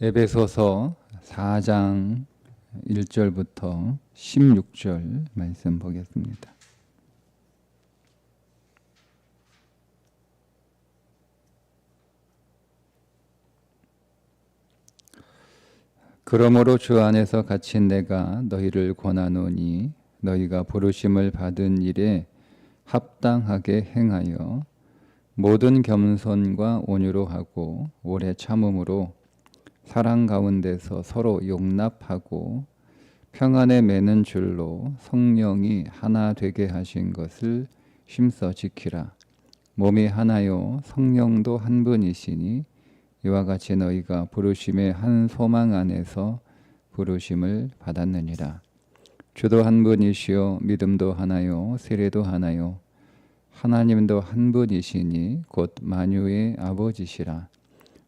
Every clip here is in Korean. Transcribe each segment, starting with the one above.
에베소서 4장 1절부터 16절 말씀 보겠습니다. 그러므로 주 안에서 갇힌 내가 너희를 권하노니 너희가 부르심을 받은 일에 합당하게 행하여 모든 겸손과 온유로 하고 오래 참음으로 사랑 가운데서 서로 용납하고 평안에 매는 줄로 성령이 하나 되게 하신 것을 힘써 지키라. 몸이 하나요 성령도 한 분이시니 이와 같이 너희가 부르심의 한 소망 안에서 부르심을 받았느니라. 주도 한 분이시요 믿음도 하나요 세례도 하나요 하나님도 한 분이시니 곧 만유의 아버지시라.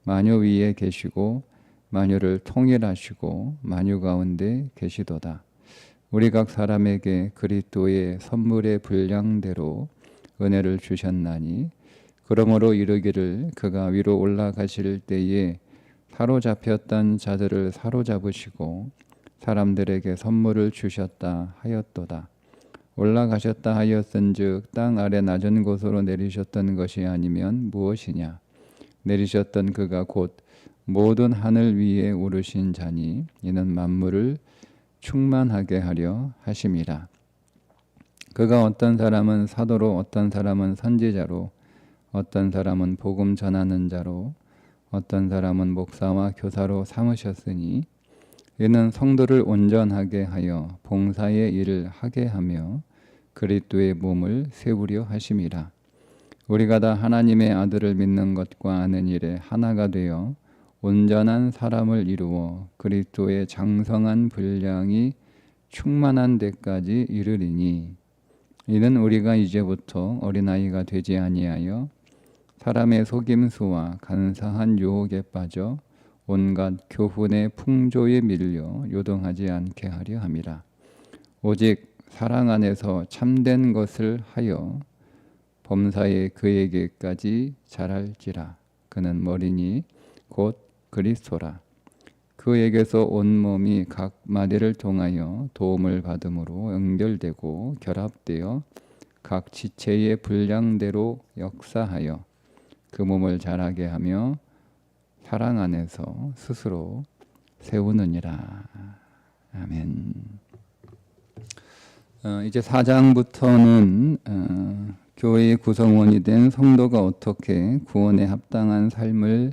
만유 위에 계시고 만유를 통일하시고 만유 가운데 계시도다. 우리 각 사람에게 그리스도의 선물의 분량대로 은혜를 주셨나니 그러므로 이르기를 그가 위로 올라가실 때에 사로잡혔던 자들을 사로잡으시고 사람들에게 선물을 주셨다 하였도다. 올라가셨다 하였은즉 땅 아래 낮은 곳으로 내리셨던 것이 아니면 무엇이냐. 내리셨던 그가 곧 모든 하늘 위에 오르신 자니 이는 만물을 충만하게 하려 하심이라. 그가 어떤 사람은 사도로 어떤 사람은 선지자로 어떤 사람은 복음 전하는 자로 어떤 사람은 목사와 교사로 삼으셨으니 이는 성도를 온전하게 하여 봉사의 일을 하게 하며 그리스도의 몸을 세우려 하심이라. 우리가 다 하나님의 아들을 믿는 것과 아는 일에 하나가 되어 온전한 사람을 이루어 그리스도의 장성한 분량이 충만한 데까지 이르리니 이는 우리가 이제부터 어린아이가 되지 아니하여 사람의 속임수와 간사한 유혹에 빠져 온갖 교훈의 풍조에 밀려 요동하지 않게 하려 함이라. 오직 사랑 안에서 참된 것을 하여 범사에 그에게까지 자랄지라. 그는 머리니 곧 그리스도라. 그에게서 온몸이 각 마디를 통하여 도움을 받음으로 연결되고 결합되어 각 지체의 분량대로 역사하여 그 몸을 자라게 하며 사랑 안에서 스스로 세우느니라. 아멘. 이제 4장부터는 교회의 구성원이 된 성도가 어떻게 구원에 합당한 삶을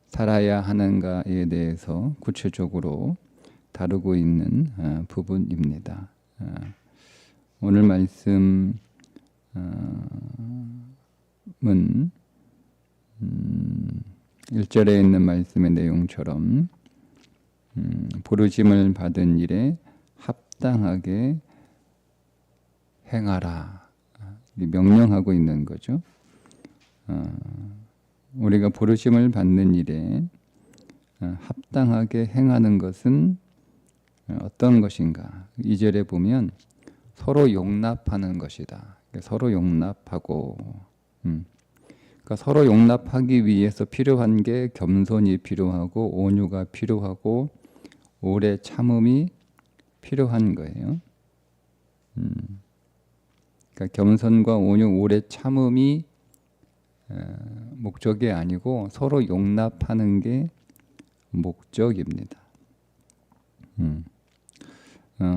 살아야 하는가에 대해서 구체적으로 다루고 있는 부분입니다. 오늘 말씀은 1절에 있는 말씀의 내용처럼 부르심을 받은 일에 합당하게 행하라 명령하고 있는 거죠. 우리가 부르심을 받는 일에 합당하게 행하는 것은 어떤 것인가? 2절에 보면 서로 용납하는 것이다. 서로 용납하고 그러니까 서로 용납하기 위해서 필요한 게 겸손이 필요하고 온유가 필요하고 오래 참음이 필요한 거예요. 그러니까 겸손과 온유, 오래 참음이 목적이 아니고 서로 용납하는 게 목적입니다.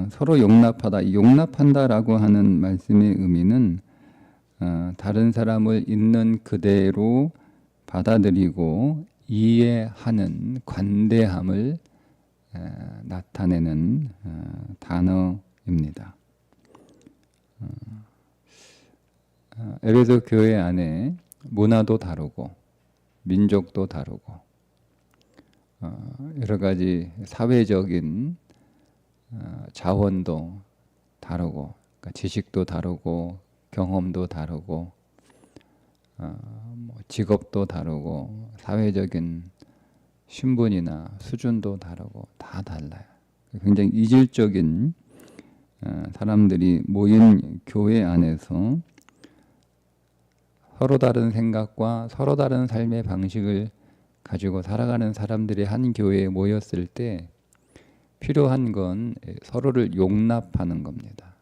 서로 용납하다, 용납한다라고 하는 말씀의 의미는 다른 사람을 있는 그대로 받아들이고 이해하는 관대함을 나타내는 단어입니다. 에베소 교회 안에 문화도 다르고 민족도 다르고 여러 가지 사회적인 자원도 다르고 그러니까 지식도 다르고 경험도 다르고 직업도 다르고 사회적인 신분이나 수준도 다르고 다 달라요. 굉장히 이질적인 사람들이 모인 교회 안에서 서로 다른 생각과 서로 다른 삶의 방식을 가지고 살아가는 사람들이 한 교회에 모였을 때 필요한 건 서로를 용납하는 겁니다.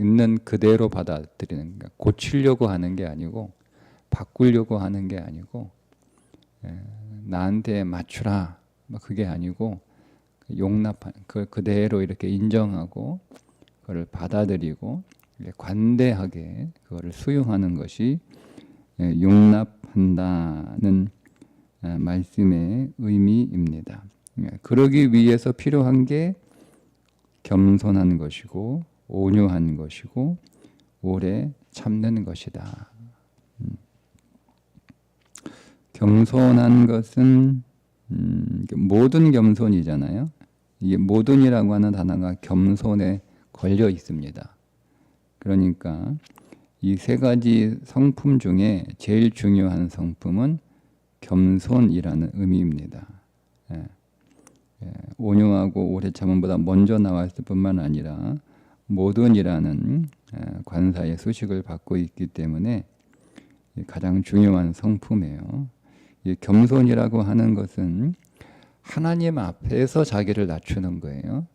있는 그대로 받아들이는, 고치려고 하는 게 아니고 바꾸려고 하는 게 아니고 나한테 맞추라 그게 아니고 용납하는, 그대로 이렇게 인정하고 그걸 받아들이고 관대하게 그거를 수용하는 것이 용납한다는 말씀의 의미입니다. 그러기 위해서 필요한 게 겸손한 것이고 온유한 것이고 오래 참는 것이다. 겸손한 것은 모든 겸손이잖아요. 이게 모든이라고 하는 단어가 겸손에 걸려 있습니다. 그러니까 이 세 가지 성품 중에 제일 중요한 성품은 겸손이라는 의미입니다. 온유하고 오래 참음보다 먼저 나왔을 뿐만 아니라 모든이라는 관사의 수식을 받고 있기 때문에 가장 중요한 성품이에요. 이 겸손이라고 하는 것은 하나님 앞에서 자기를 낮추는 거예요.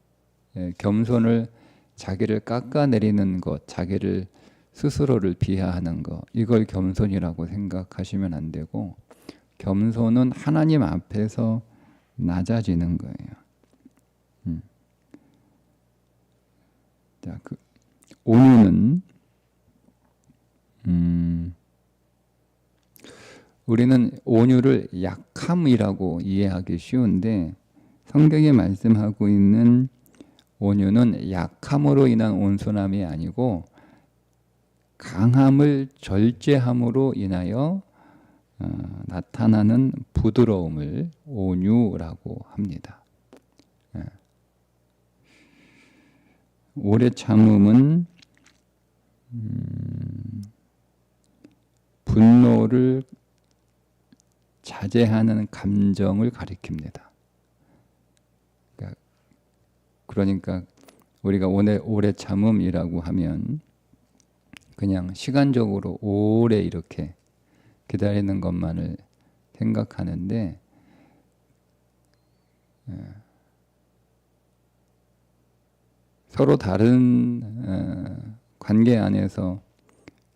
겸손을 자기를 깎아내리는 것, 자기를 스스로를 비하하는 것, 이걸 겸손이라고 생각하시면 안 되고, 겸손은 하나님 앞에서 낮아지는 거예요. 자, 그 온유는 우리는 온유를 약함이라고 이해하기 쉬운데 성경에 말씀하고 있는 온유는 약함으로 인한 온순함이 아니고 강함을 절제함으로 인하여 나타나는 부드러움을 온유라고 합니다. 오래 참음은 분노를 자제하는 감정을 가리킵니다. 그러니까 우리가 오래 참음이라고 하면 그냥 시간적으로 오래 이렇게 기다리는 것만을 생각하는데 서로 다른 관계 안에서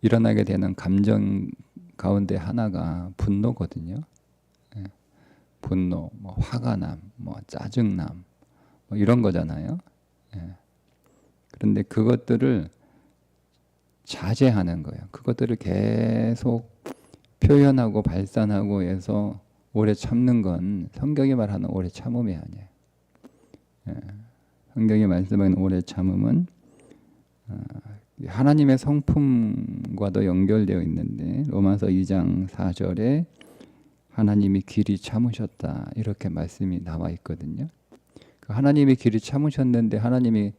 일어나게 되는 감정 가운데 하나가 분노거든요. 분노, 뭐 화가 남, 뭐 짜증남, 뭐 이런 거잖아요. 그런데 그것들을 자제하는 거예요. 그것들을 계속 표현하고 발산하고 해서 오래 참는 건 성경이 말하는 오래 참음이 아니에요. 성경이 말씀하는 오래 참음은 하나님의 성품과도 연결되어 있는데 로마서 2장 4절에 하나님이 길이 참으셨다 이렇게 말씀이 나와 있거든요. 하나님이 길이 참으셨는데 하나님이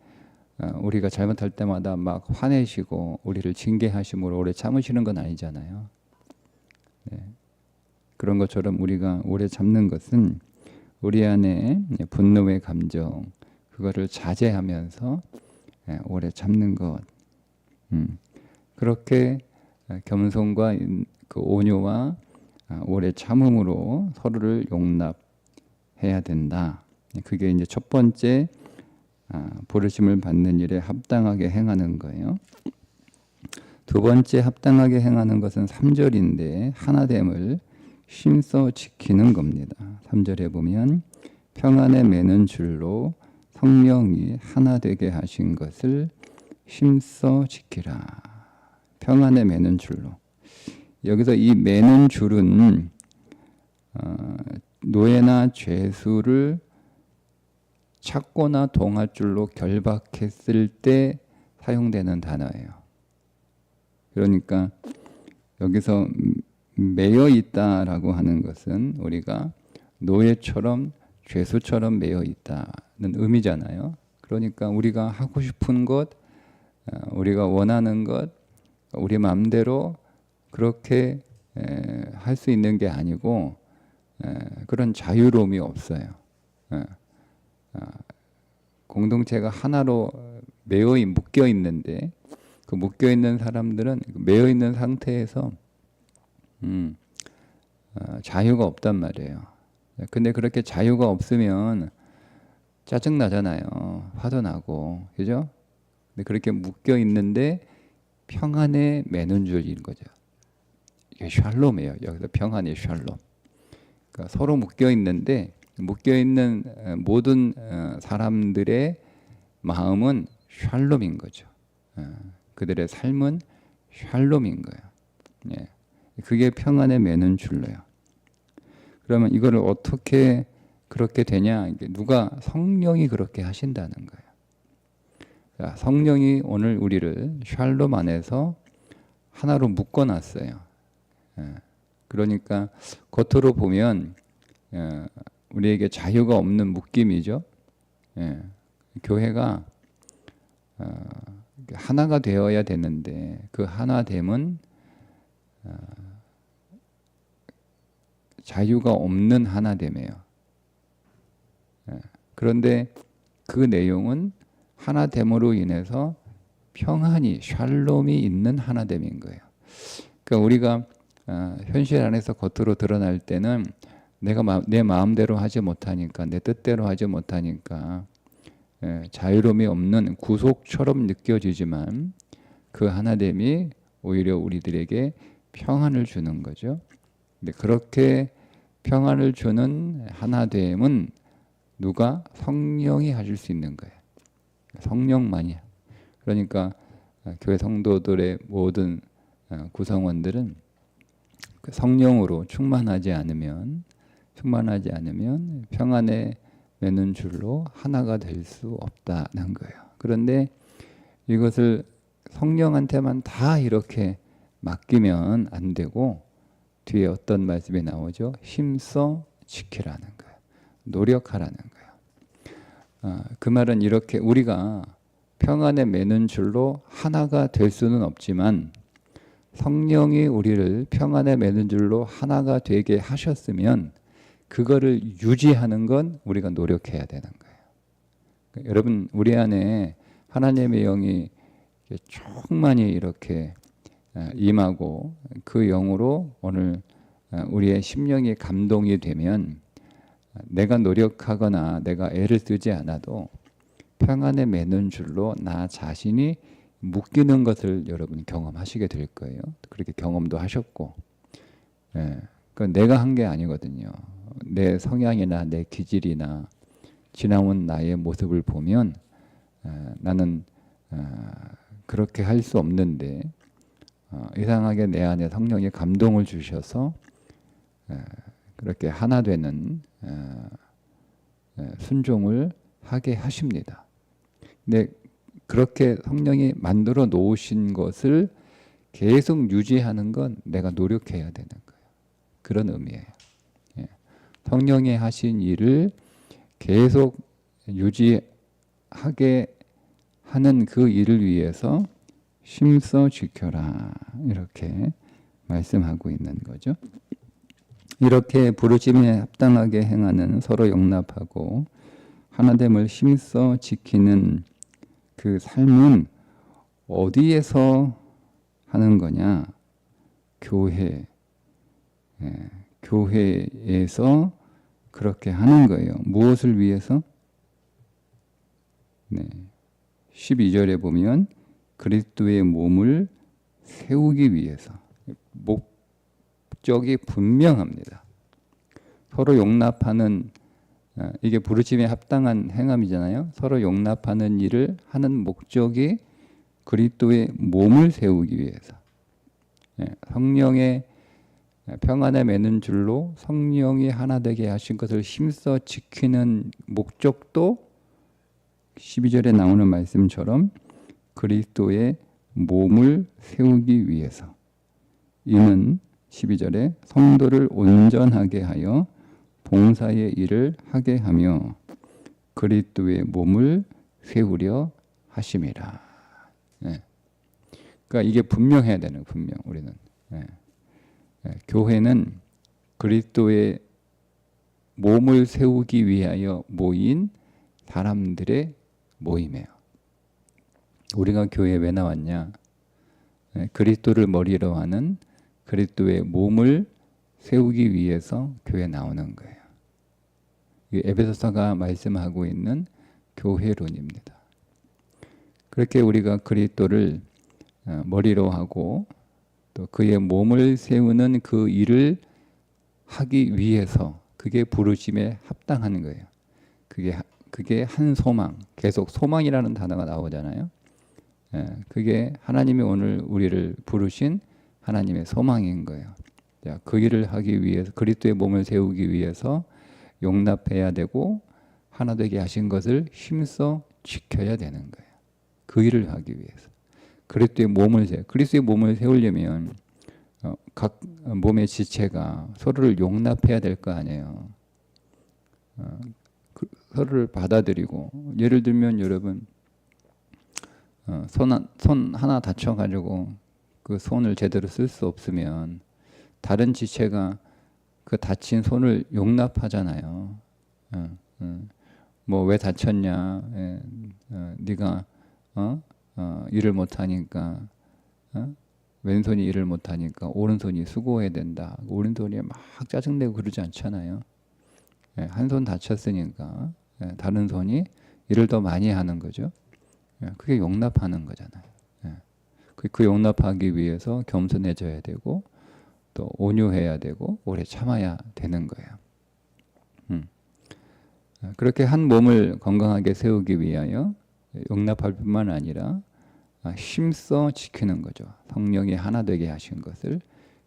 우리가 잘못할 때마다 막 화내시고 우리를 징계하심으로 오래 참으시는 건 아니잖아요. 그런 것처럼 우리가 오래 참는 것은 우리 안에 분노의 감정 그거를 자제하면서 오래 참는 것. 그렇게 겸손과 그 온유와 오래 참음으로 서로를 용납해야 된다. 그게 이제 첫 번째 부르심을 받는 일에 합당하게 행하는 거예요. 두 번째 합당하게 행하는 것은 3절인데 하나됨을 힘써 지키는 겁니다. 3절에 보면 평안에 매는 줄로 성령이 하나 되게 하신 것을 힘써 지키라. 평안에 매는 줄로. 여기서 이 매는 줄은 노예나 죄수를 착고나 동아줄로 결박했을 때 사용되는 단어예요. 그러니까 여기서 매여 있다라고 하는 것은 우리가 노예처럼 죄수처럼 매여 있다는 의미잖아요. 그러니까 우리가 하고 싶은 것, 우리가 원하는 것, 우리 마음대로 그렇게 할 수 있는 게 아니고 그런 자유로움이 없어요. 공동체가 하나로 묶여 있는데 그 묶여 있는 사람들은 매여 있는 상태에서 자유가 없단 말이에요. 근데 그렇게 자유가 없으면 짜증 나잖아요. 화도 나고, 그죠? 근데 그렇게 묶여 있는데 평안에 매는 줄인 거죠. 이게 샬롬이에요. 여기서 평안이 샬롬. 그러니까 서로 묶여 있는데 묶여 있는 모든 사람들의 마음은 샬롬인 거죠. 그들의 삶은 샬롬인 거예요. 예. 그게 평안에 매는 줄로요. 그러면 이거를 어떻게 그렇게 되냐? 누가 성령이 그렇게 하신다는 거예요. 자, 성령이 오늘 우리를 샬롬 안에서 하나로 묶어놨어요. 그러니까 겉으로 보면 우리에게 자유가 없는 묶임이죠. 교회가 하나가 되어야 되는데 그 하나됨은 자유가 없는 하나됨이에요. 그런데 그 내용은 하나됨으로 인해서 평안이 샬롬이 있는 하나됨인 거예요. 그러니까 우리가 현실 안에서 겉으로 드러날 때는 내가 내 마음대로 하지 못하니까 내 뜻대로 하지 못하니까 자유로움이 없는 구속처럼 느껴지지만 그 하나됨이 오히려 우리들에게 평안을 주는 거죠. 근데 그렇게 평안을 주는 하나됨은 누가? 성령이 하실 수 있는 거예요. 성령만이. 그러니까 교회 성도들의 모든 구성원들은 성령으로 충만하지 않으면 평안에 매는 줄로 하나가 될 수 없다는 거예요. 그런데 이것을 성령한테만 다 이렇게 맡기면 안 되고 뒤에 어떤 말씀이 나오죠? 힘써 지키라는 거예요. 노력하라는 거예요. 그 말은 이렇게 우리가 평안에 매는 줄로 하나가 될 수는 없지만 성령이 우리를 평안에 매는 줄로 하나가 되게 하셨으면 그거를 유지하는 건 우리가 노력해야 되는 거예요. 그러니까 여러분 우리 안에 하나님의 영이 충만히 이렇게 임하고 그 영으로 오늘 우리의 심령이 감동이 되면 내가 노력하거나 내가 애를 쓰지 않아도 평안에 매는 줄로 나 자신이 묶이는 것을 여러분 경험하시게 될 거예요. 그렇게 경험도 하셨고, 그건 내가 한 게 아니거든요. 내 성향이나 내 기질이나 지나온 나의 모습을 보면 나는 그렇게 할 수 없는데 이상하게 내 안에 성령이 감동을 주셔서 그렇게 하나 되는 순종을 하게 하십니다. 근데 그렇게 성령이 만들어 놓으신 것을 계속 유지하는 건 내가 노력해야 되는 거예요. 그런 의미예요. 성령이 하신 일을 계속 유지하게 하는 그 일을 위해서 힘써 지켜라 이렇게 말씀하고 있는 거죠. 이렇게 부르심에 합당하게 행하는 서로 용납하고 하나됨을 힘써 지키는 그 삶은 어디에서 하는 거냐? 교회. 교회에서 그렇게 하는 거예요. 무엇을 위해서? 12절에 보면 그리스도의 몸을 세우기 위해서. 목적이 분명합니다. 서로 용납하는 이게 부르심에 합당한 행함이잖아요. 서로 용납하는 일을 하는 목적이 그리스도의 몸을 세우기 위해서. 성령의 평안에 매는 줄로 성령이 하나 되게 하신 것을 힘써 지키는 목적도 12절에 나오는 말씀처럼 그리스도의 몸을 세우기 위해서. 이는 12절에 성도를 온전하게 하여 봉사의 일을 하게 하며 그리스도의 몸을 세우려 하심이라. 그러니까 이게 분명해야 되는 분명 우리는. 교회는 그리스도의 몸을 세우기 위하여 모인 사람들의 모임이에요. 우리가 교회에 왜 나왔냐? 그리스도를 머리로 하는 그리스도의 몸을 세우기 위해서 교회 나오는 거예요. 이 에베소서가 말씀하고 있는 교회론입니다. 그렇게 우리가 그리스도를 머리로 하고 또 그의 몸을 세우는 그 일을 하기 위해서 그게 부르심에 합당한 거예요. 그게 한 소망, 계속 소망이라는 단어가 나오잖아요. 그게 하나님이 오늘 우리를 부르신 하나님의 소망인 거예요. 자, 그 일을 하기 위해서 그리스도의 몸을 세우기 위해서 용납해야 되고 하나 되게 하신 것을 힘써 지켜야 되는 거예요. 그 일을 하기 위해서 그리스도의 몸을 세우려면 각 몸의 지체가 서로를 용납해야 될 거 아니에요. 서로를 받아들이고, 예를 들면 여러분 손 하나 다쳐가지고 그 손을 제대로 쓸 수 없으면 다른 지체가 그 다친 손을 용납하잖아요. 뭐 왜 다쳤냐? 네가 일을 못하니까 왼손이 일을 못하니까 오른손이 수고해야 된다. 오른손이 막 짜증내고 그러지 않잖아요. 한 손 다쳤으니까 다른 손이 일을 더 많이 하는 거죠. 그게 용납하는 거잖아요. 그 용납하기 위해서 겸손해져야 되고 또 온유해야 되고 오래 참아야 되는 거예요. 그렇게 한 몸을 건강하게 세우기 위하여 용납할 뿐만 아니라 힘써 지키는 거죠. 성령이 하나 되게 하신 것을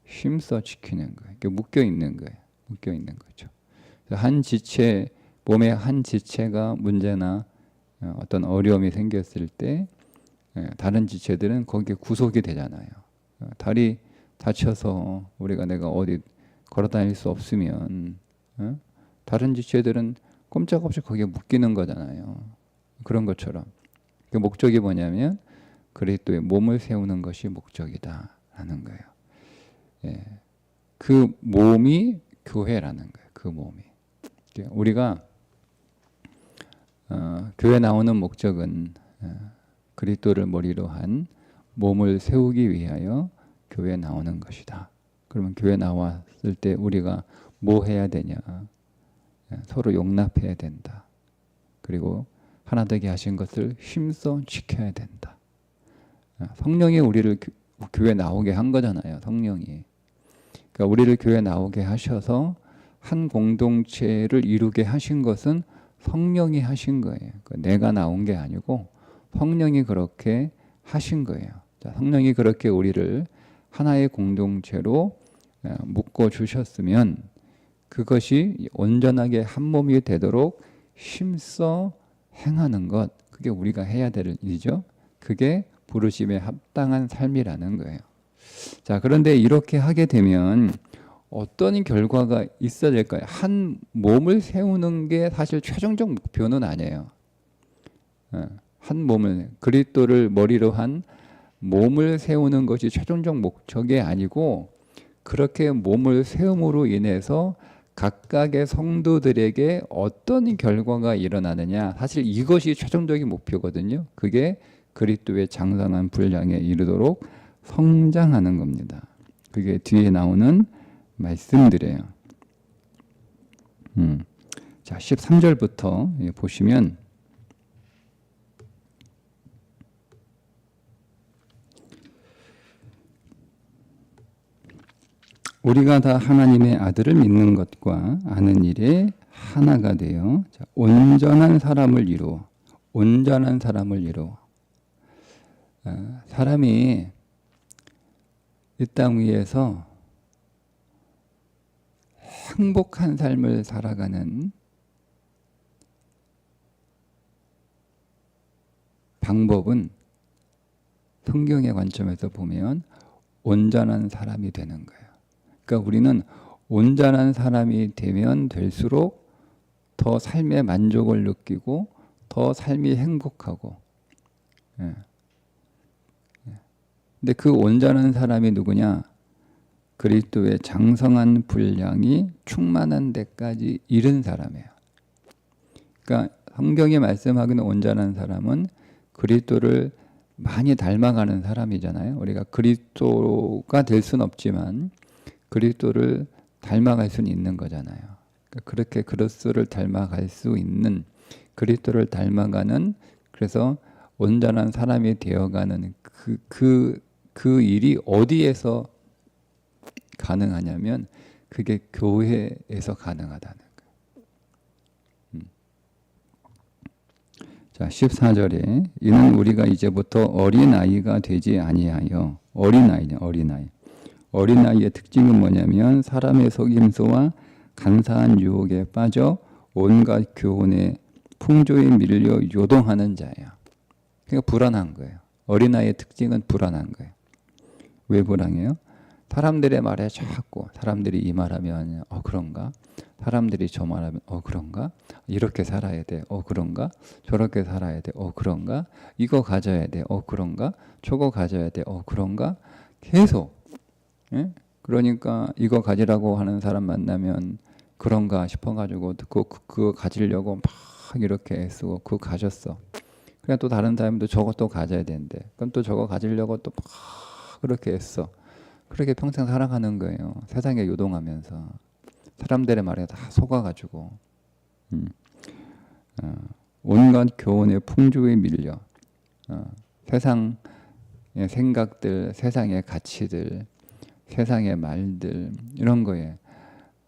힘써 지키는 거예요. 묶여 있는 거예요. 묶여 있는 거죠. 한 지체, 몸의 한 지체가 문제나 어떤 어려움이 생겼을 때 다른 지체들은 거기에 구속이 되잖아요. 다리 다쳐서 내가 어디 걸어 다닐 수 없으면 다른 지체들은 꼼짝없이 거기에 묶이는 거잖아요. 그런 것처럼 그 목적이 뭐냐면 그리스도의 몸을 세우는 것이 목적이다라는 거예요. 그 몸이 교회라는 거예요. 그 몸이 우리가 교회 나오는 목적은 그리스도를 머리로 한 몸을 세우기 위하여 교회에 나오는 것이다. 그러면 교회 나왔을 때 우리가 뭐 해야 되냐? 서로 용납해야 된다. 그리고 하나 되게 하신 것을 힘써 지켜야 된다. 성령이 우리를 교회 나오게 한 거잖아요. 성령이. 그러니까 우리를 교회 나오게 하셔서 한 공동체를 이루게 하신 것은 성령이 하신 거예요. 내가 나온 게 아니고 성령이 그렇게 하신 거예요. 성령이 그렇게 우리를 하나의 공동체로 묶어 주셨으면 그것이 온전하게 한 몸이 되도록 힘써 행하는 것, 그게 우리가 해야 될 일이죠. 그게 부르심에 합당한 삶이라는 거예요. 자, 그런데 이렇게 하게 되면 어떤 결과가 있어야 될까요? 한 몸을 세우는 게 사실 최종적 목표는 아니에요. 한 몸을, 그리스도를 머리로 한 몸을 세우는 것이 최종적 목적이 아니고 그렇게 몸을 세움으로 인해서 각각의 성도들에게 어떤 결과가 일어나느냐, 사실 이것이 최종적인 목표거든요. 그게 그리스도의 장성한 분량에 이르도록 성장하는 겁니다. 그게 뒤에 나오는 말씀들이에요. 자, 13절부터 보시면 우리가 다 하나님의 아들을 믿는 것과 아는 일에 하나가 되어 온전한 사람을 이루어 사람이 이 땅 위에서 행복한 삶을 살아가는 방법은 성경의 관점에서 보면 온전한 사람이 되는 거예요. 그러니까 우리는 온전한 사람이 되면 될수록 더 삶의 만족을 느끼고 더 삶이 행복하고. 근데 그 온전한 사람이 누구냐? 그리스도의 장성한 분량이 충만한 데까지 이른 사람이에요. 그러니까 성경이 말씀하기는 온전한 사람은 그리스도를 많이 닮아가는 사람이잖아요. 우리가 그리스도가 될 수는 없지만 그리스도를 닮아갈 수는 있는 거잖아요. 그렇게 그리스도를 닮아갈 수 있는, 그리스도를 닮아가는, 그래서 온전한 사람이 되어가는 그 일이 어디에서 가능하냐면 그게 교회에서 가능하다는 거예요. 자, 14절에 이는 우리가 이제부터 어린아이가 되지 아니하여, 어린아이냐, 어린아이. 어린아이의 특징은 뭐냐면 사람의 속임수와 간사한 유혹에 빠져 온갖 교훈의 풍조에 밀려 요동하는 자야. 그러니까 불안한 거예요. 어린아이의 특징은 불안한 거예요. 왜 불안해요? 사람들의 말에 자꾸, 사람들이 이 말하면 그런가? 사람들이 저 말하면 그런가? 이렇게 살아야 돼. 그런가? 저렇게 살아야 돼. 그런가? 이거 가져야 돼. 그런가? 저거 가져야 돼. 그런가? 계속. 예? 그러니까 이거 가지라고 하는 사람 만나면 그런가 싶어가지고 그거 가지려고 막 이렇게 애쓰고 그거 가졌어. 그냥 또 다른 사람도 저것도 가져야 되는데 그럼 또 저거 가지려고 또 막 그렇게 애써. 그렇게 평생 살아가는 거예요. 세상에 요동하면서 사람들의 말에 다 속아가지고 온갖 교훈의 풍조에 밀려 세상의 생각들, 세상의 가치들, 세상의 말들 이런 거에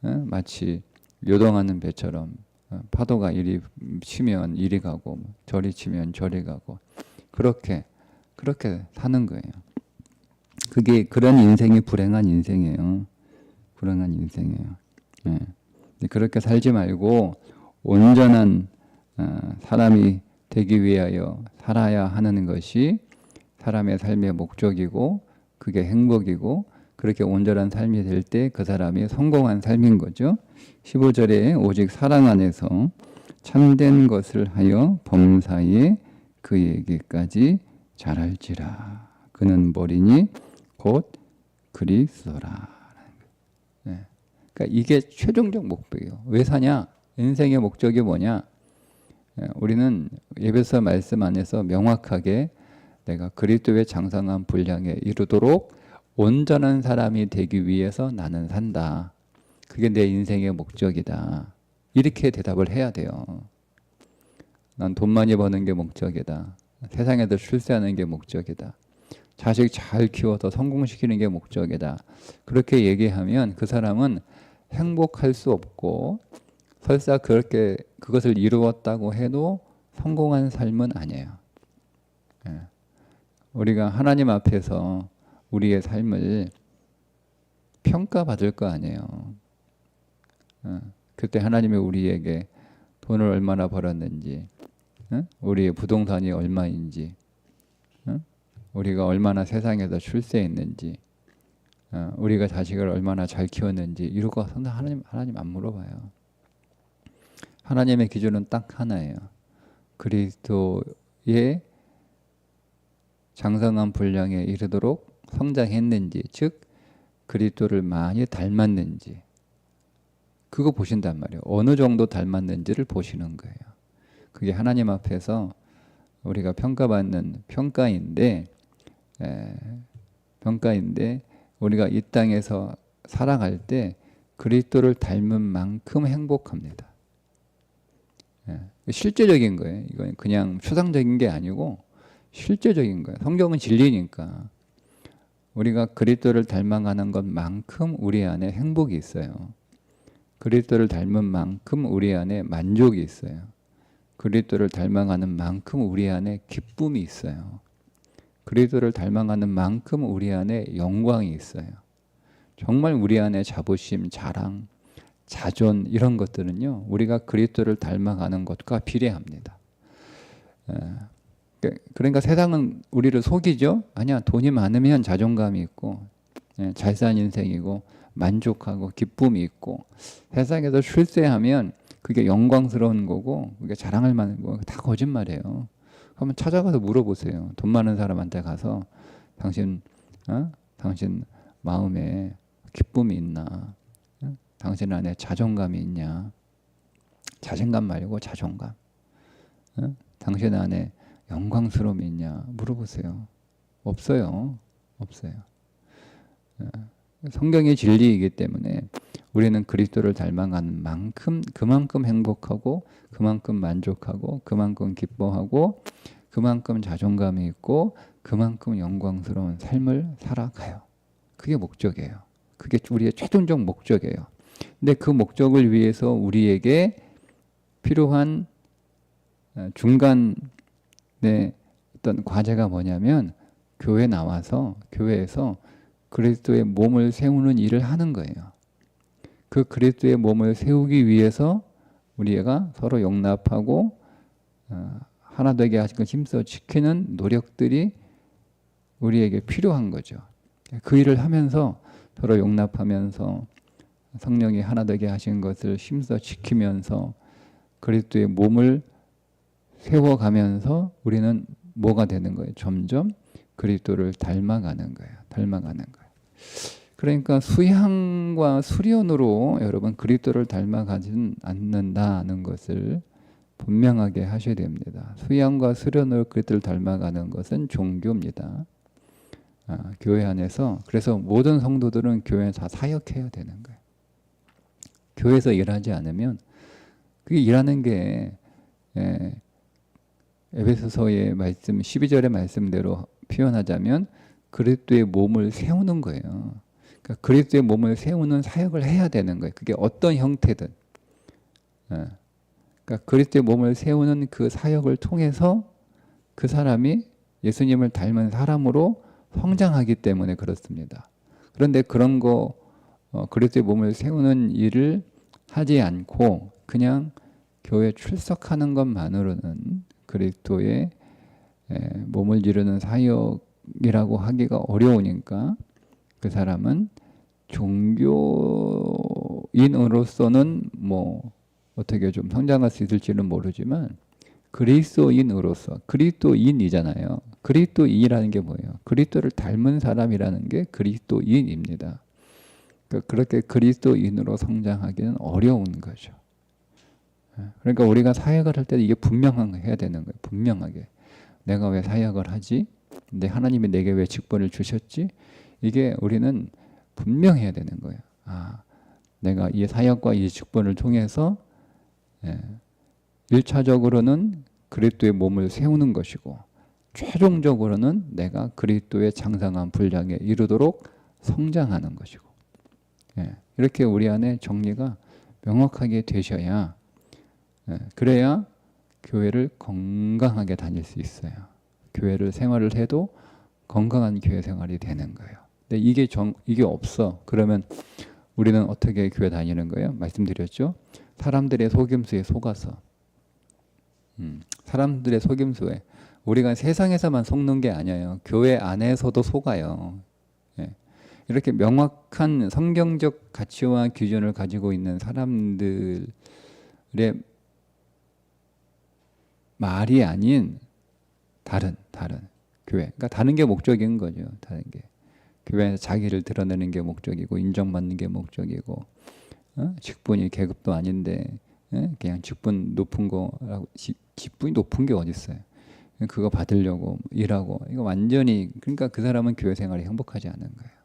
마치 요동하는 배처럼 파도가 이리 치면 이리 가고 저리 치면 저리 가고 그렇게 사는 거예요. 그게 그런 인생이 불행한 인생이에요. 불행한 인생이에요. 예. 그렇게 살지 말고 온전한 사람이 되기 위하여 살아야 하는 것이 사람의 삶의 목적이고 그게 행복이고 그렇게 온전한 삶이 될 때 그 사람이 성공한 삶인 거죠. 15절에 오직 사랑 안에서 참된 것을 하여 범사에 그에게까지 자랄지라. 그는 머리니 곧 그리스도라. 네. 그러니까 이게 최종적 목표예요. 왜 사냐? 인생의 목적이 뭐냐? 우리는 에베소 말씀 안에서 명확하게 내가 그리스도의 장성한 분량에 이르도록 온전한 사람이 되기 위해서 나는 산다. 그게 내 인생의 목적이다. 이렇게 대답을 해야 돼요. 난 돈 많이 버는 게 목적이다. 세상에서 출세하는 게 목적이다. 자식 잘 키워서 성공시키는 게 목적이다. 그렇게 얘기하면 그 사람은 행복할 수 없고 설사 그렇게 그것을 이루었다고 해도 성공한 삶은 아니에요. 우리가 하나님 앞에서 우리의 삶을 평가받을 거 아니에요. 그때 하나님이 우리에게 돈을 얼마나 벌었는지, 우리의 부동산이 얼마인지, 우리가 얼마나 세상에서 출세했는지, 우리가 자식을 얼마나 잘 키웠는지 이런 거 하나님 안 물어봐요. 하나님의 기준은 딱 하나예요. 그리스도의 장성한 분량에 이르도록 성장했는지, 즉 그리스도를 많이 닮았는지 그거 보신단 말이에요. 어느 정도 닮았는지를 보시는 거예요. 그게 하나님 앞에서 우리가 평가받는 평가인데 우리가 이 땅에서 살아갈 때 그리스도를 닮은 만큼 행복합니다. 실제적인 거예요. 이건 그냥 추상적인 게 아니고 실제적인 거예요. 성경은 진리니까 우리가 그리스도를 닮아가는 것만큼 우리 안에 행복이 있어요. 그리스도를 닮은 만큼 우리 안에 만족이 있어요. 그리스도를 닮아가는 만큼 우리 안에 기쁨이 있어요. 그리스도를 닮아가는 만큼 우리 안에 영광이 있어요. 정말 우리 안에 자부심, 자랑, 자존 이런 것들은요. 우리가 그리스도를 닮아가는 것과 비례합니다. 그러니까 세상은 우리를 속이죠. 아니야, 돈이 많으면 자존감이 있고 잘 산 인생이고 만족하고 기쁨이 있고 세상에서 출세하면 그게 영광스러운 거고 그게 자랑할 만한 거고 다 거짓말이에요. 한번 찾아가서 물어보세요. 돈 많은 사람한테 가서 당신 마음에 기쁨이 있나? 당신 안에 자존감이 있냐? 자신감 말고 자존감. 당신 안에 영광스러움이 있냐 물어보세요. 없어요. 성경의 진리이기 때문에 우리는 그리스도를 닮아가는 만큼 그만큼 행복하고 그만큼 만족하고 그만큼 기뻐하고 그만큼 자존감이 있고 그만큼 영광스러운 삶을 살아가요. 그게 목적이에요. 그게 우리의 최종적 목적이에요. 근데 그 목적을 위해서 우리에게 필요한 중간에 어떤 과제가 뭐냐면 교회 나와서 교회에서 그리스도의 몸을 세우는 일을 하는 거예요. 그 그리스도의 몸을 세우기 위해서 우리가 서로 용납하고 하나 되게 하신 걸 힘써 지키는 노력들이 우리에게 필요한 거죠. 그 일을 하면서 서로 용납하면서 성령이 하나 되게 하신 것을 힘써 지키면서 그리스도의 몸을 세워가면서 우리는 뭐가 되는 거예요? 점점 그리스도를 닮아가는 거예요. 닮아가는 거예요. 그러니까 수향과 수련으로 여러분 그리스도를 닮아가지는 않는다는 것을 분명하게 하셔야 됩니다. 수양과 수련으로 그리스도를 닮아가는 것은 종교입니다. 교회 안에서 그래서 모든 성도들은 교회에서 다 사역해야 되는 거예요. 교회에서 일하지 않으면 그게 일하는 게 에베소서의 말씀 12절의 말씀대로 표현하자면 그리스도의 몸을 세우는 거예요. 그러니까 그리스도의 몸을 세우는 사역을 해야 되는 거예요. 그게 어떤 형태든. 그러니까 그리스도의 몸을 세우는 그 사역을 통해서 그 사람이 예수님을 닮은 사람으로 성장하기 때문에 그렇습니다. 그런데 그런 거 그리스도의 몸을 세우는 일을 하지 않고 그냥 교회 출석하는 것만으로는 그리스도의 몸을 이루는 사역이라고 하기가 어려우니까 그 사람은 종교인으로서는 뭐 어떻게 좀 성장할 수 있을지는 모르지만 그리스도인으로서 그리스도인이잖아요. 그리스도인이라는 게 뭐예요? 그리스도를 닮은 사람이라는 게 그리스도인입니다. 그렇게 그리스도인으로 성장하기는 어려운 거죠. 그러니까 우리가 사역을 할 때 이게 분명하게 해야 되는 거예요. 분명하게. 내가 왜 사역을 하지? 근데 하나님이 내게 왜 직분을 주셨지? 이게 우리는 분명해야 되는 거예요. 내가 이 사역과 이 직분을 통해서 1차적으로는 그리스도의 몸을 세우는 것이고 최종적으로는 내가 그리스도의 장성한 분량에 이르도록 성장하는 것이고 이렇게 우리 안에 정리가 명확하게 되셔야 그래야 교회를 건강하게 다닐 수 있어요. 교회를 생활을 해도 건강한 교회 생활이 되는 거예요. 근데 이게 없어. 그러면 우리는 어떻게 교회 다니는 거예요? 말씀드렸죠. 사람들의 속임수에 속아서 사람들의 속임수에 우리가 세상에서만 속는 게 아니에요. 교회 안에서도 속아요. 이렇게 명확한 성경적 가치와 기준을 가지고 있는 사람들의 말이 아닌 다른 교회. 그러니까 다른 게 목적인 거죠. 다른 게. 교회에서 자기를 드러내는 게 목적이고 인정받는 게 목적이고 직분이 계급도 아닌데 그냥 직분 높은 거라고 직분이 높은 게 어디 있어요? 그거 받으려고 일하고 이거 완전히 그러니까 그 사람은 교회 생활이 행복하지 않은 거예요.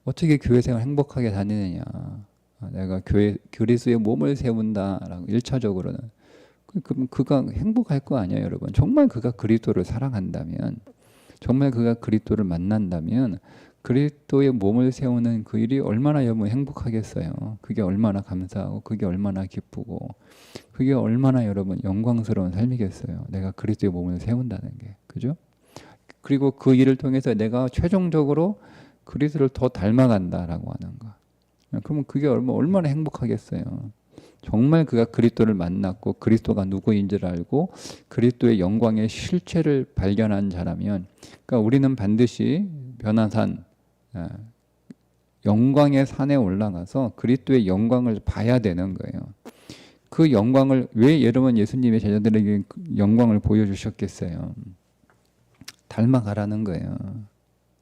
어떻게 교회 생활 행복하게 다니느냐? 내가 그리스도의 몸을 세운다라고 1차적으로는 그럼 그가 행복할 거 아니에요, 여러분. 정말 그가 그리스도를 사랑한다면 정말 그가 그리스도를 만난다면 그리스도의 몸을 세우는 그 일이 얼마나 여러분 행복하겠어요. 그게 얼마나 감사하고 그게 얼마나 기쁘고 그게 얼마나 여러분 영광스러운 삶이겠어요. 내가 그리스도의 몸을 세운다는 게. 그죠? 그리고 그 일을 통해서 내가 최종적으로 그리스도를 더 닮아간다라고 하는 거. 그러면 그게 얼마나 행복하겠어요. 정말 그가 그리스도를 만났고 그리스도가 누구인지를 알고 그리스도의 영광의 실체를 발견한 자라면 그러니까 우리는 반드시 변화산 영광의 산에 올라가서 그리스도의 영광을 봐야 되는 거예요. 그 영광을 왜 여러분 예수님의 제자들에게 영광을 보여주셨겠어요? 닮아가라는 거예요.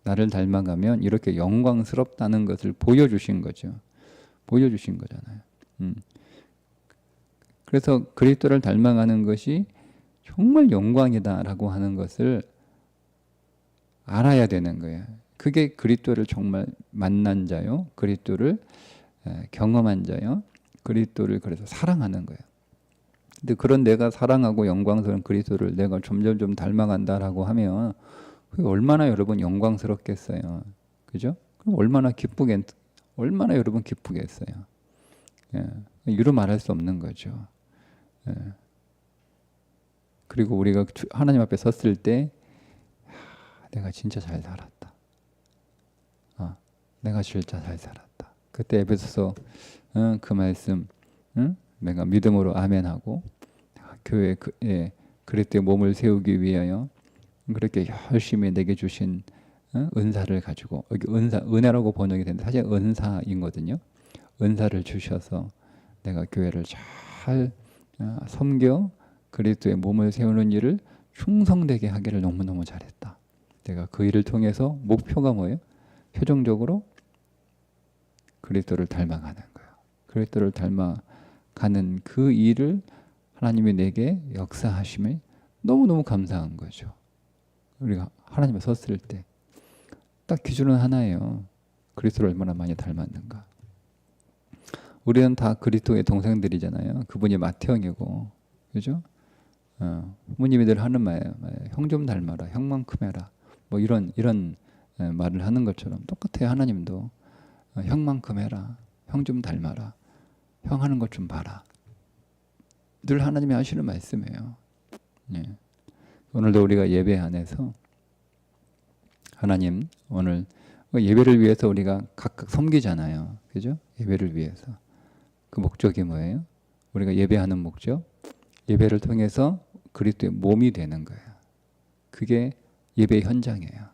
나를 닮아가면 이렇게 영광스럽다는 것을 보여주신 거죠. 보여주신 거잖아요. 그래서 그리스도를 닮아가는 것이 정말 영광이다라고 하는 것을 알아야 되는 거예요. 그게 그리스도를 정말 만난 자요. 그리스도를 경험한 자요. 그리스도를 그래서 사랑하는 거예요. 근데 그런 내가 사랑하고 영광스러운 그리스도를 내가 점점 닮아간다라고 하면 그게 얼마나 여러분 영광스럽겠어요. 그죠? 그럼 얼마나 여러분 기쁘겠어요. 예. 이루 말할 수 없는 거죠. 예. 그리고 우리가 하나님 앞에 섰을 때 내가 진짜 잘 살았다. 내가 진짜 잘 살았다. 그때 에베소서 그 말씀 내가 믿음으로 아멘하고 교회 그리스도의 몸을 세우기 위하여 그렇게 열심히 내게 주신 은사를 가지고 여기 은혜라고 번역이 되는데 사실 은사이거든요. 은사를 주셔서 내가 교회를 잘 섬겨 그리스도의 몸을 세우는 일을 충성되게 하기를 너무너무 잘했다. 내가 그 일을 통해서 목표가 뭐예요? 최종적으로 그리스도를 닮아가는 거예요. 그리스도를 닮아가는 그 일을 하나님이 내게 역사하심에 너무너무 감사한 거죠. 우리가 하나님에 섰을 때 딱 기준은 하나예요. 그리스도를 얼마나 많이 닮았는가. 우리는 다 그리스도의 동생들이잖아요. 그분이 마태형이고, 그죠? 부모님이 늘 하는 말이에요. 형 좀 닮아라, 형만큼 해라. 뭐 이런 말을 하는 것처럼 똑같아요. 하나님도 형만큼 해라, 형 좀 닮아라, 형 하는 것 좀 봐라. 늘 하나님이 하시는 말씀이에요. 예. 오늘도 우리가 예배 안에서 하나님 오늘 예배를 위해서 우리가 각각 섬기잖아요. 그죠? 예배를 위해서. 그 목적이 뭐예요? 우리가 예배하는 목적? 예배를 통해서 그리스도의 몸이 되는 거예요. 그게 예배 현장이에요.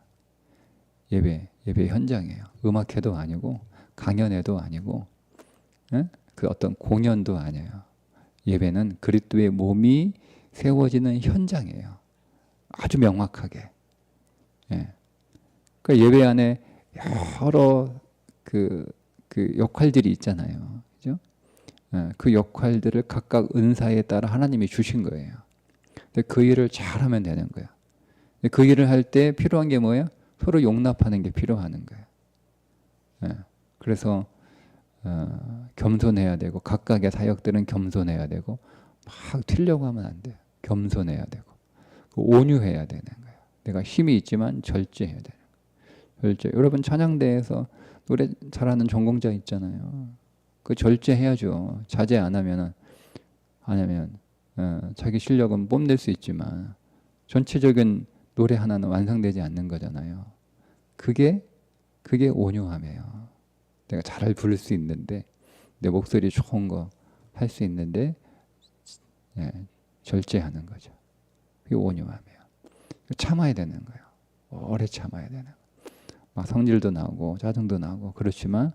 예배 현장이에요. 음악회도 아니고 강연회도 아니고 그 어떤 공연도 아니에요. 예배는 그리스도의 몸이 세워지는 현장이에요. 아주 명확하게. 예. 그러니까 예배 안에 여러 그 역할들이 있잖아요. 그죠? 예. 그 역할들을 각각 은사에 따라 하나님이 주신 거예요. 근데 그 일을 잘하면 되는 거예요. 그 일을 할 때 필요한 게 뭐예요? 서로 용납하는 게 필요한 거예요. 예. 그래서 겸손해야 되고 각각의 사역들은 겸손해야 되고 막 튀려고 하면 안 돼요. 겸손해야 되고 온유해야 되는 거예요. 내가 힘이 있지만 절제해야 되는 거예요. 절제. 여러분 찬양대에서 노래 잘하는 전공자 있잖아요. 그 절제해야죠. 자제 안 하면 자기 실력은 뽐낼 수 있지만 전체적인 노래 하나는 완성되지 않는 거잖아요. 그게 온유함이에요. 내가 잘 부를 수 있는데 내 목소리 좋은 거 할 수 있는데 절제하는 거죠. 그게 온유함이에요. 참아야 되는 거예요. 오래 참아야 되는 거예요. 막 성질도 나고 짜증도 나고 그렇지만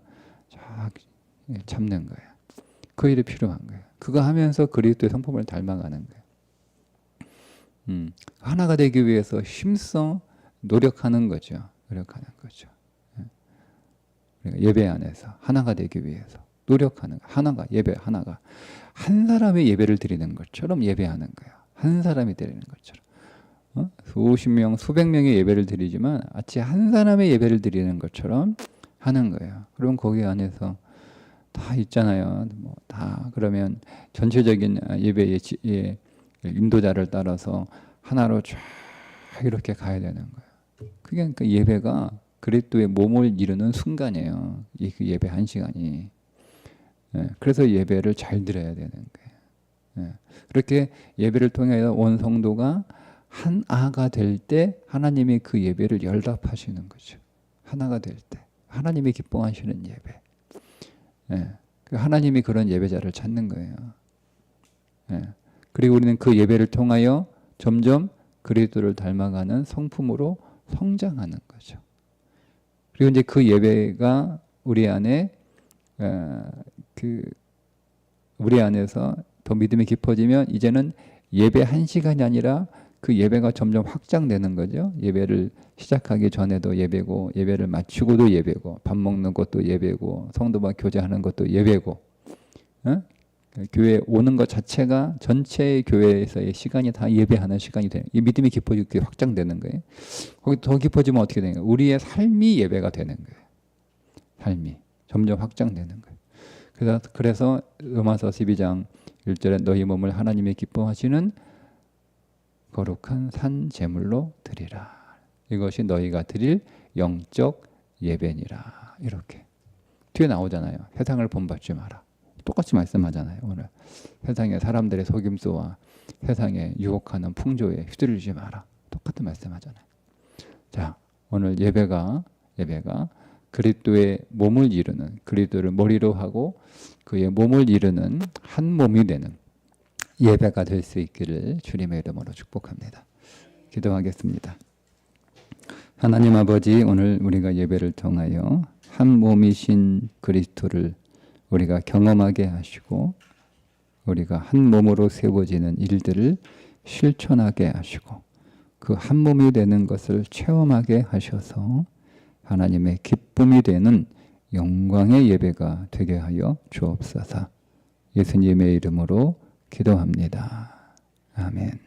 참는 거예요. 그 일이 필요한 거예요. 그거 하면서 그리스도의 성품을 닮아가는 거예요. 하나가 되기 위해서 힘써 노력하는 거죠. 예배 안에서 하나가 되기 위해서 노력하는 거예요. 예배 하나가 한 사람의 예배를 드리는 것처럼 예배하는 거예요. 한 사람이 드리는 것처럼. 수십 명, 수백 명의 예배를 드리지만 마치 한 사람의 예배를 드리는 것처럼 하는 거예요. 그럼 거기 안에서 다 있잖아요. 다 그러면 전체적인 예배의 인도자를 따라서 하나로 쫙 이렇게 가야 되는 거예요. 그게 그 예배가 그리스도의 몸을 이루는 순간이에요. 이 예배 한 시간이. 그래서 예배를 잘 드려야 되는 거예요. 그렇게 예배를 통해서 온 성도가 한 아가 될 때 하나님이 그 예배를 열답하시는 거죠. 하나가 될 때 하나님이 기뻐하시는 예배. 하나님이 그런 예배자를 찾는 거예요. 그리고 우리는 그 예배를 통하여 점점 그리스도를 닮아가는 성품으로 성장하는 거죠. 그리고 이제 그 예배가 우리 안에 우리 안에서 더 믿음이 깊어지면 이제는 예배 한 시간이 아니라 그 예배가 점점 확장되는 거죠. 예배를 시작하기 전에도 예배고, 예배를 마치고도 예배고, 밥 먹는 것도 예배고, 성도와 교제하는 것도 예배고, 교회 오는 것 자체가 전체 교회에서의 시간이 다 예배하는 시간이 돼요. 이 믿음이 깊어지고 확장되는 거예요. 거기 더 깊어지면 어떻게 되는 거예요? 우리의 삶이 예배가 되는 거예요. 삶이 점점 확장되는 거예요. 그래서 로마서 12장 1절에 너희 몸을 하나님의 기뻐하시는 거룩한 산 제물로 드리라. 이것이 너희가 드릴 영적 예배니라. 이렇게 뒤에 나오잖아요. 세상을 본받지 마라. 똑같이 말씀하잖아요. 오늘 세상의 사람들의 속임수와 세상에 유혹하는 풍조에 휘둘리지 마라. 똑같은 말씀하잖아요. 자, 오늘 예배가 그리스도의 몸을 이루는, 그리스도를 머리로 하고 그의 몸을 이루는 한 몸이 되는 예배가 될 수 있기를 주님의 이름으로 축복합니다. 기도하겠습니다. 하나님 아버지, 오늘 우리가 예배를 통하여 한 몸이신 그리스도를 우리가 경험하게 하시고 우리가 한 몸으로 세워지는 일들을 실천하게 하시고 그 한 몸이 되는 것을 체험하게 하셔서 하나님의 기쁨이 되는 영광의 예배가 되게 하여 주옵소서. 예수님의 이름으로 기도합니다. 아멘.